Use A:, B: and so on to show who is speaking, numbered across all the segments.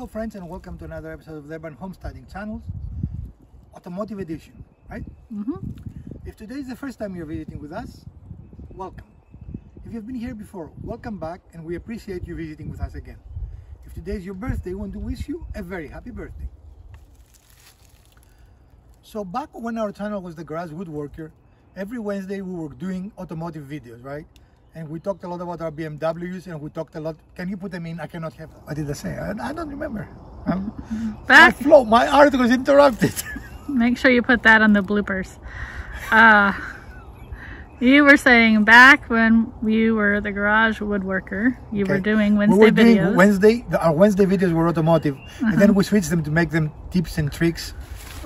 A: Hello friends, and welcome to another episode of the Urban Homesteading Channel's Automotive Edition, right? If today is the first time you're visiting with us, welcome. If you've been here before, welcome back, and we appreciate you visiting with us again. If today is your birthday, we want to wish you a very happy birthday. So back when our channel was The Garage Woodworker, every Wednesday we were doing automotive videos, right? And we talked a lot about our BMWs, and we talked a lot. Can you put them in? I cannot have them. What did I say? I don't remember. My art was interrupted.
B: Make sure you put that on the bloopers. You were saying back when you were The Garage Woodworker, you were doing Wednesday videos.
A: Our Wednesday videos were automotive, and then we switched them to make them tips and tricks.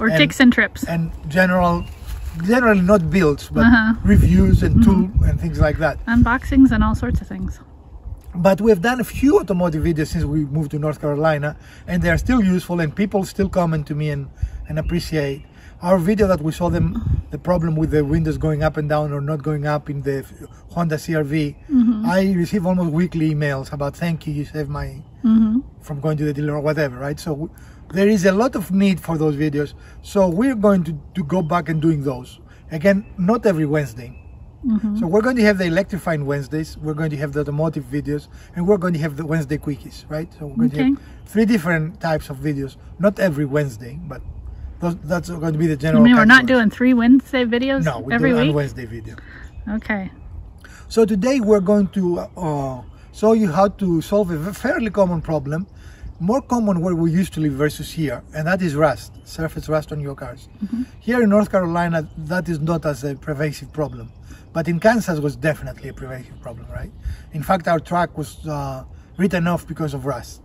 B: Or ticks and trips.
A: And generally not builds, but reviews and tool and things like that.
B: Unboxings and all sorts of things.
A: But we've done a few automotive videos since we moved to North Carolina, and they are still useful, and people still comment to me and appreciate. Our video that we saw the problem with the windows going up and down or not going up in the Honda CR-V, I receive almost weekly emails about thank you saved my from going to the dealer or whatever, right? So there is a lot of need for those videos, so we're going to go back and doing those again, not every Wednesday. So we're going to have the electrifying Wednesdays, we're going to have the automotive videos, and we're going to have the Wednesday quickies, right? So we're going to have 3 different types of videos, not every Wednesday, but that's going to be the general.
B: You mean we're not doing 3 Wednesday videos every week?
A: No, we do one Wednesday video.
B: Okay.
A: So today we're going to show you how to solve a fairly common problem, more common where we used to live versus here, and that is rust, surface rust on your cars. Here in North Carolina, that is not as a pervasive problem, but in Kansas was definitely a pervasive problem, right? In fact, our truck was written off because of rust.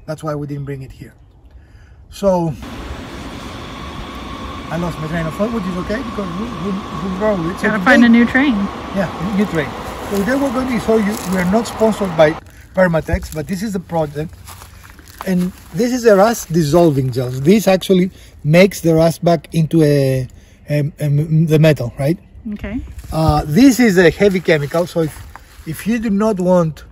A: That's why we didn't bring it here. So I lost my train of thought, which is okay because we'll roll it.
B: Gotta find a new train.
A: Yeah, new train. So today we're going to show you, we are not sponsored by Permatex, but this is the project. And this is a rust dissolving gel. This actually makes the rust back into the metal, right?
B: Okay.
A: This is a heavy chemical, so if you do not want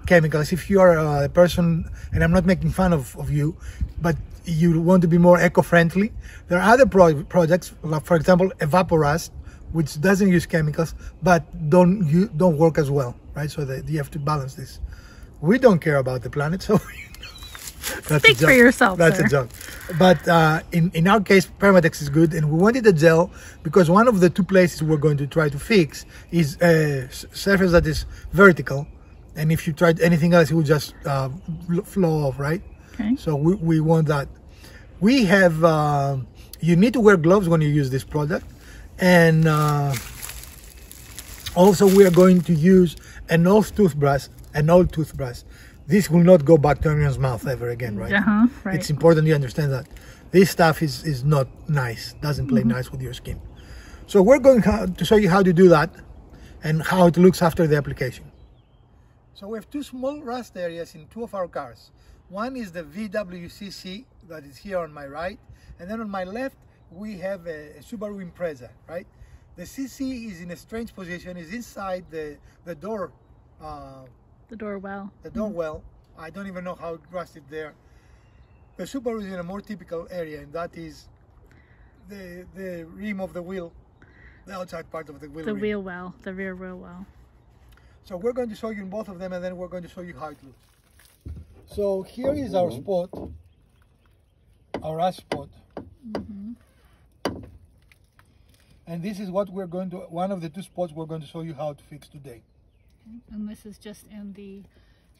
A: chemicals, if you are a person, and I'm not making fun of you, but you want to be more eco-friendly, there are other projects, like for example, Evaporust, which doesn't use chemicals, but don't work as well, right? So you have to balance this. We don't care about the planet, so
B: speak for yourself.
A: That's
B: sir.
A: a joke. But in our case, Permatex is good, and we wanted a gel because one of the 2 places we're going to try to fix is a surface that is vertical, and if you tried anything else, it would just flow off, right?
B: Okay.
A: So we want that. We have you need to wear gloves when you use this product, and also we are going to use an old toothbrush. This will not go back to anyone's mouth ever again, right?
B: Right.
A: It's important you understand that. This stuff is not nice, doesn't play nice with your skin. So we're going to show you how to do that and how it looks after the application. So we have 2 small rust areas in 2 of our cars. One is the VW CC that is here on my right, and then on my left we have a Subaru Impreza, right? The CC is in a strange position, is inside the door.
B: The door well.
A: The door well. I don't even know how it rusted there. The Subaru is in a more typical area, and that is the rim of the wheel, the outside part of the wheel.
B: The wheel well, the rear wheel well.
A: So we're going to show you in both of them, and then we're going to show you how it looks. So here is our spot, our rust spot. And this is what we're going to, one of the 2 spots we're going to show you how to fix today.
B: And this is just in the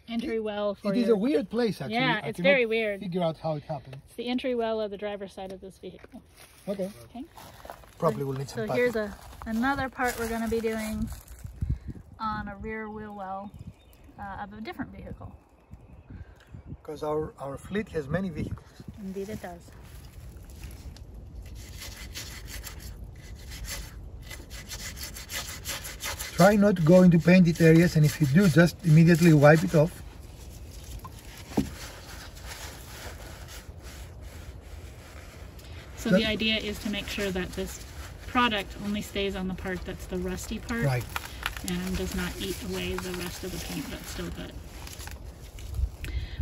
B: entry well for
A: It is a weird place, actually.
B: Yeah, it's very weird.
A: Figure out how it happened.
B: It's the entry well of the driver's side of this vehicle.
A: Okay.
B: Okay.
A: Probably will need some.
B: So here's another part we're going to be doing on a rear wheel well of a different vehicle.
A: Because our fleet has many vehicles.
B: Indeed it does.
A: Try not to go into painted areas, and if you do, just immediately wipe it off.
B: So the idea is to make sure that this product only stays on the part that's the rusty part,
A: Right.
B: And does not eat away the rest of the paint that's still good.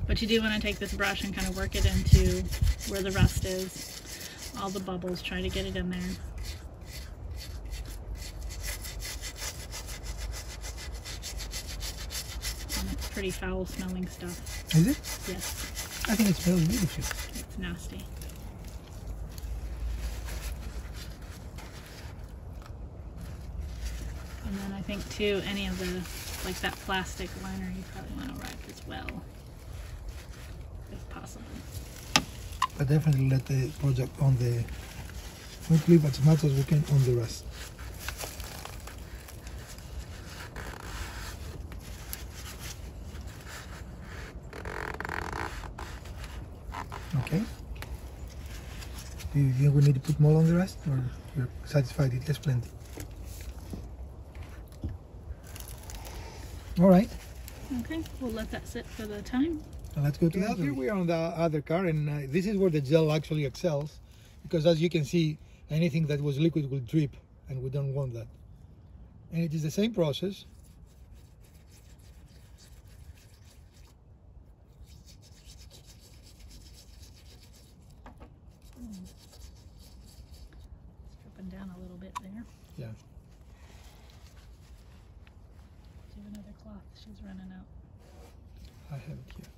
B: But you do want to take this brush and kind of work it into where the rust is. All the bubbles, try to get it in there. And it's pretty foul smelling stuff.
A: Is it?
B: Yes.
A: I think it smells beautiful.
B: It's nasty. And then I think too, any of the, like that plastic liner, you probably want to wipe as well, if possible.
A: But definitely let the project on the front leaf as much as we can on the rest. Okay. Do you think we need to put more on the rest, or you're satisfied it has plenty? All right.
B: Okay, we'll let that sit for the time.
A: Now let's go to the other. Here we are on the other car, and this is where the gel actually excels, because as you can see, anything that was liquid will drip, and we don't want that. And it is the same process.
B: It's dripping down a little bit there.
A: Yeah.
B: Do you have another cloth? She's running out.
A: I have it here.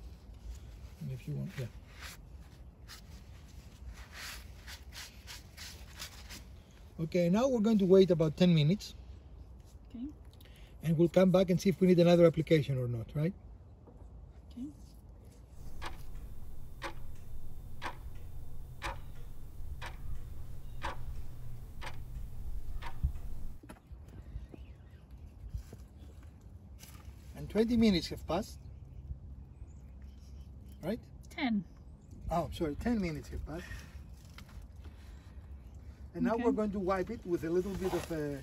A: And if you want, yeah. Okay, now we're going to wait about 10 minutes.
B: Okay.
A: And we'll come back and see if we need another application or not, right?
B: Okay.
A: And 20 minutes have passed. Right?
B: 10.
A: Oh, sorry, 10 minutes have passed. And now
B: Okay.
A: we're going to wipe it with a little bit of a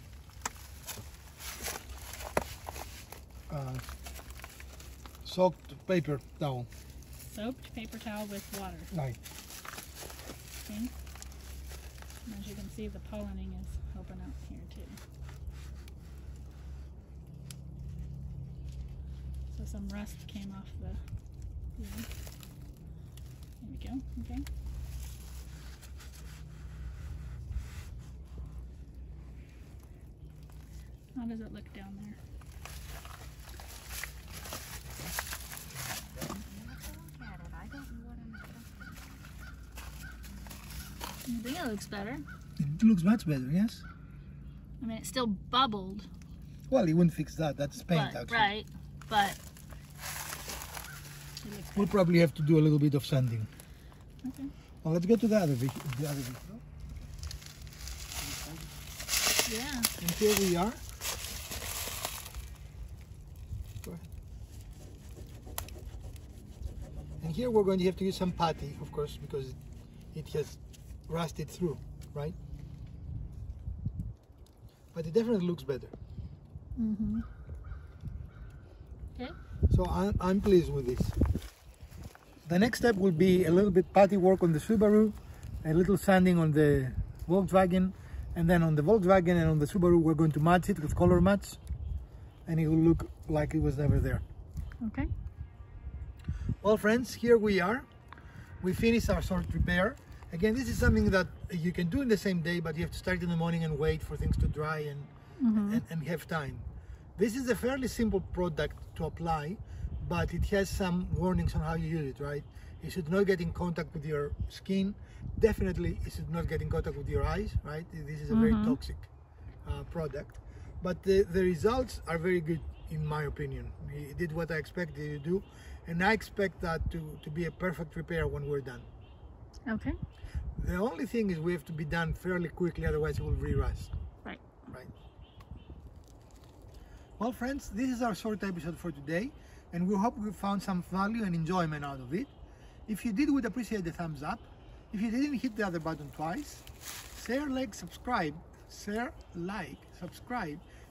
A: soaked paper towel.
B: Soaked paper towel with water.
A: Right.
B: Okay. And as you can see, the pollinating is helping out here too. So some rust came off the. Yeah. There we go. Okay. How does it look down there? I think it looks better.
A: It looks much better, yes?
B: I mean, it's still bubbled,
A: Well, it wouldn't fix that. That's paint,
B: but,
A: actually.
B: right? But it looks
A: We'll
B: better.
A: probably have to do a little bit of sanding.
B: Okay.
A: Well, let's go to the other video.
B: Yeah.
A: And here we are. Go ahead. And here we're going to have to use some putty, of course, because it has rusted through, right? But it definitely looks better.
B: Mm-hmm. Okay.
A: So I'm pleased with this. The next step will be a little bit putty work on the Subaru, a little sanding on the Volkswagen, and then on the Volkswagen and on the Subaru we're going to match it with color match, and it will look like it was never there.
B: Okay.
A: Well friends, here we are. We finished our short repair. Again, this is something that you can do in the same day, but you have to start in the morning and wait for things to dry and have time. This is a fairly simple product to apply, but it has some warnings on how you use it, right? It should not get in contact with your skin. Definitely, it should not get in contact with your eyes, right? This is a very toxic product. But the results are very good, in my opinion. It did what I expected it to do, and I expect that to be a perfect repair when we're done.
B: Okay.
A: The only thing is we have to be done fairly quickly, otherwise it will re-rust.
B: Right.
A: Right. Well friends, this is our short episode for today, and we hope you found some value and enjoyment out of it. If you did, we'd appreciate the thumbs up. If you didn't, hit the other button twice. Share, like, subscribe,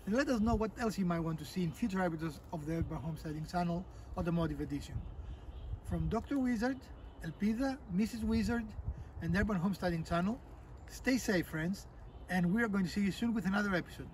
A: and let us know what else you might want to see in future episodes of the Urban Homesteading Channel Automotive Edition. From Dr. Wizard, Elpida, Mrs. Wizard, and Urban Homesteading Channel, stay safe friends, and we are going to see you soon with another episode.